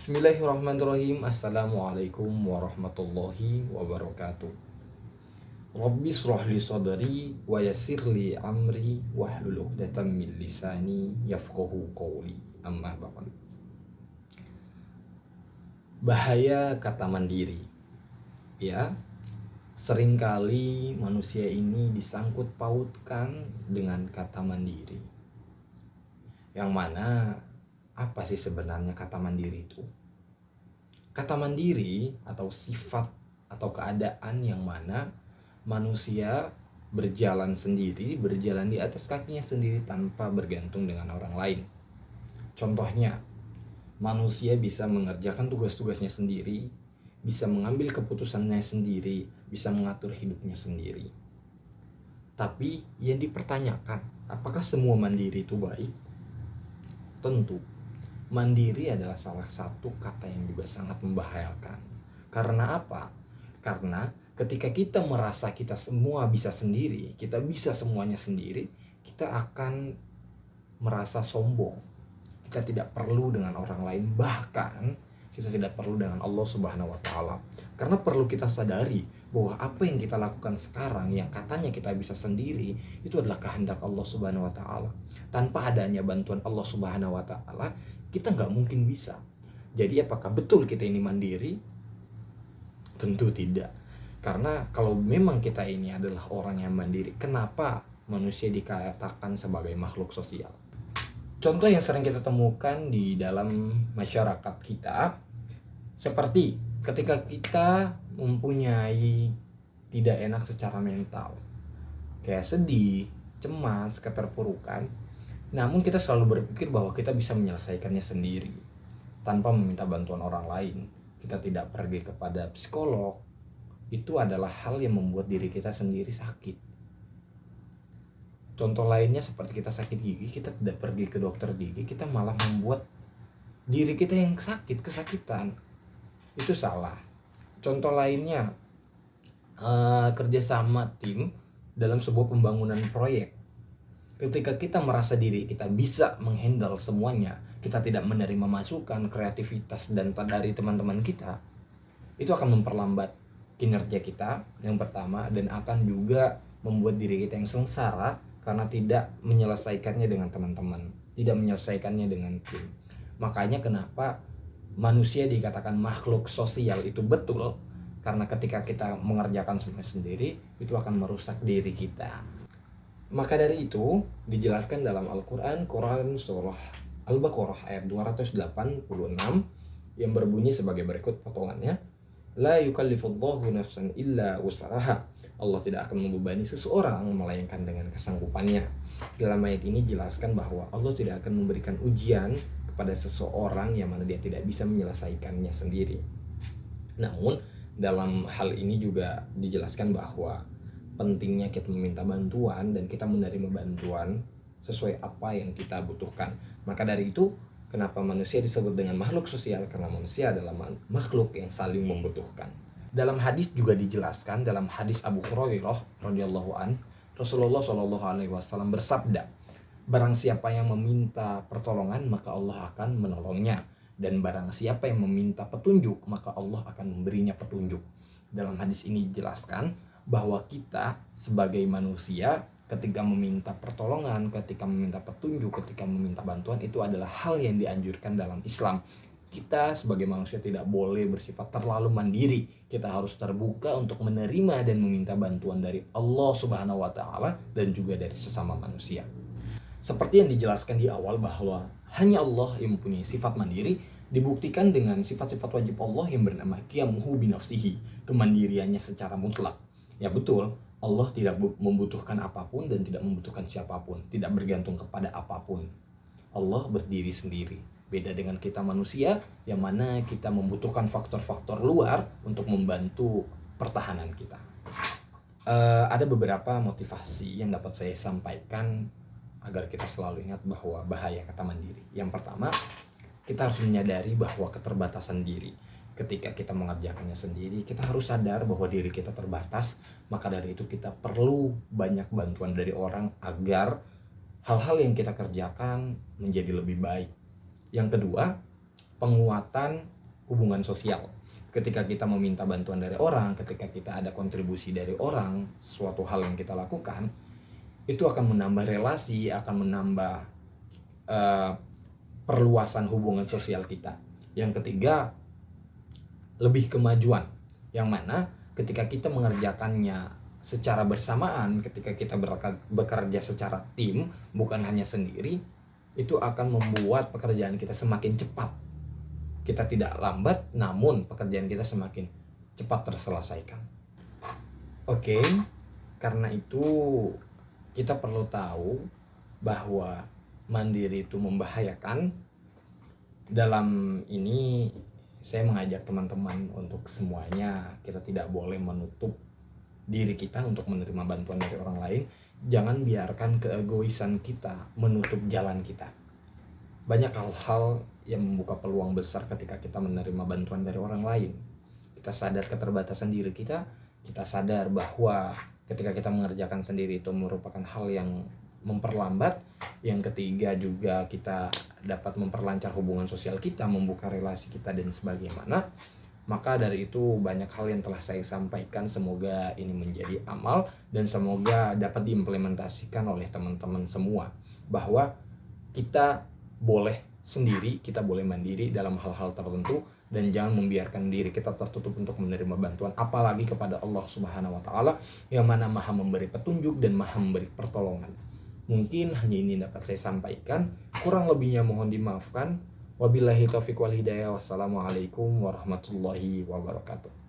Bismillahirrahmanirrahim. Assalamualaikum warahmatullahi wabarakatuh. Rabbi shrahli sadri wa yassirli amri wahlul 'uqdatam min lisani yafqahu qawli. Amma ba'd. Bahaya kata mandiri. Ya, seringkali manusia ini disangkut pautkan dengan kata mandiri. Yang mana apa sih sebenarnya kata mandiri itu? Kata mandiri atau sifat atau keadaan yang mana manusia berjalan sendiri, berjalan di atas kakinya sendiri tanpa bergantung dengan orang lain. Contohnya, manusia bisa mengerjakan tugas-tugasnya sendiri, bisa mengambil keputusannya sendiri, bisa mengatur hidupnya sendiri. Tapi yang dipertanyakan, apakah semua mandiri itu baik? Tentu. Mandiri adalah salah satu kata yang juga sangat membahayakan. Karena apa? Karena ketika kita merasa kita semua bisa sendiri, kita bisa semuanya sendiri, kita akan merasa sombong. Kita tidak perlu dengan orang lain, bahkan kita tidak perlu dengan Allah Subhanahu wa Ta'ala. Karena perlu kita sadari bahwa apa yang kita lakukan sekarang, yang katanya kita bisa sendiri, itu adalah kehendak Allah Subhanahu wa Ta'ala. Tanpa adanya bantuan Allah Subhanahu wa Ta'ala, kita nggak mungkin bisa. Jadi apakah betul kita ini mandiri? Tentu tidak. Karena kalau memang kita ini adalah orang yang mandiri, kenapa manusia dikatakan sebagai makhluk sosial? Contoh yang sering kita temukan di dalam masyarakat kita, seperti ketika kita mempunyai tidak enak secara mental, kayak sedih, cemas, keterpurukan, namun kita selalu berpikir bahwa kita bisa menyelesaikannya sendiri tanpa meminta bantuan orang lain. Kita tidak pergi kepada psikolog. Itu adalah hal yang membuat diri kita sendiri sakit. Contoh lainnya seperti kita sakit gigi, kita tidak pergi ke dokter gigi, kita malah membuat diri kita yang sakit, kesakitan. Itu salah. Contoh lainnya, kerjasama tim dalam sebuah pembangunan proyek. Ketika kita merasa diri kita bisa menghandle semuanya, kita tidak menerima masukan, kreativitas dan dari teman-teman kita, itu akan memperlambat kinerja kita yang pertama, dan akan juga membuat diri kita yang sengsara karena tidak menyelesaikannya dengan teman-teman, tidak menyelesaikannya dengan tim. Makanya kenapa manusia dikatakan makhluk sosial itu betul, karena ketika kita mengerjakan semua sendiri, itu akan merusak diri kita. Maka dari itu dijelaskan dalam Al-Quran surah Al-Baqarah ayat 286 yang berbunyi sebagai berikut potongannya. La yukallifullahu nafsan illa wus'aha. Allah tidak akan membebani seseorang melainkan dengan kesanggupannya. Dalam ayat ini jelaskan bahwa Allah tidak akan memberikan ujian kepada seseorang yang mana dia tidak bisa menyelesaikannya sendiri. Namun dalam hal ini juga dijelaskan bahwa pentingnya kita meminta bantuan dan kita menerima bantuan sesuai apa yang kita butuhkan. Maka dari itu, kenapa manusia disebut dengan makhluk sosial? Karena manusia adalah makhluk yang saling membutuhkan. Dalam hadis juga dijelaskan, dalam hadis Abu Hurairah radhiyallahu an, Rasulullah Shallallahu alaihi wasallam bersabda, barang siapa yang meminta pertolongan, maka Allah akan menolongnya, dan barang siapa yang meminta petunjuk, maka Allah akan memberinya petunjuk. Dalam hadis ini dijelaskan bahwa kita sebagai manusia ketika meminta pertolongan, ketika meminta petunjuk, ketika meminta bantuan, itu adalah hal yang dianjurkan dalam Islam. Kita sebagai manusia tidak boleh bersifat terlalu mandiri. Kita harus terbuka untuk menerima dan meminta bantuan dari Allah Subhanahu wa Ta'ala dan juga dari sesama manusia. Seperti yang dijelaskan di awal bahwa hanya Allah yang mempunyai sifat mandiri, dibuktikan dengan sifat-sifat wajib Allah yang bernama qiyamuhu binafsihi, kemandiriannya secara mutlak. Ya betul, Allah tidak membutuhkan apapun dan tidak membutuhkan siapapun, tidak bergantung kepada apapun. Allah berdiri sendiri. Beda dengan kita manusia, yang mana kita membutuhkan faktor-faktor luar untuk membantu pertahanan kita. Ada beberapa motivasi yang dapat saya sampaikan agar kita selalu ingat bahwa bahaya kata mandiri. Yang pertama, kita harus menyadari bahwa keterbatasan diri. Ketika kita mengerjakannya sendiri, kita harus sadar bahwa diri kita terbatas. Maka dari itu kita perlu banyak bantuan dari orang agar hal-hal yang kita kerjakan menjadi lebih baik. Yang kedua, penguatan hubungan sosial. Ketika kita meminta bantuan dari orang, ketika kita ada kontribusi dari orang, suatu hal yang kita lakukan, itu akan menambah relasi, akan menambah perluasan hubungan sosial kita. Yang ketiga, lebih kemajuan, yang mana ketika kita mengerjakannya secara bersamaan, ketika kita bekerja secara tim, bukan hanya sendiri, itu akan membuat pekerjaan kita semakin cepat. Kita tidak lambat, namun pekerjaan kita semakin cepat terselesaikan. Oke, karena itu kita perlu tahu bahwa mandiri itu membahayakan. Dalam ini saya mengajak teman-teman untuk semuanya, kita tidak boleh menutup diri kita untuk menerima bantuan dari orang lain. Jangan biarkan keegoisan kita menutup jalan kita. Banyak hal-hal yang membuka peluang besar ketika kita menerima bantuan dari orang lain. Kita sadar keterbatasan diri kita, kita sadar bahwa ketika kita mengerjakan sendiri itu merupakan hal yang memperlambat. Yang ketiga juga kita dapat memperlancar hubungan sosial kita, membuka relasi kita dan sebagaimana. Maka dari itu banyak hal yang telah saya sampaikan, semoga ini menjadi amal dan semoga dapat diimplementasikan oleh teman-teman semua, bahwa kita boleh sendiri, kita boleh mandiri dalam hal-hal tertentu, dan jangan membiarkan diri kita tertutup untuk menerima bantuan, apalagi kepada Allah Subhanahu wa Ta'ala yang mana Maha memberi petunjuk dan Maha memberi pertolongan. Mungkin hanya ini dapat saya sampaikan, kurang lebihnya mohon dimaafkan. Wabillahi taufiq wal hidayah. Wassalamualaikum warahmatullahi wabarakatuh.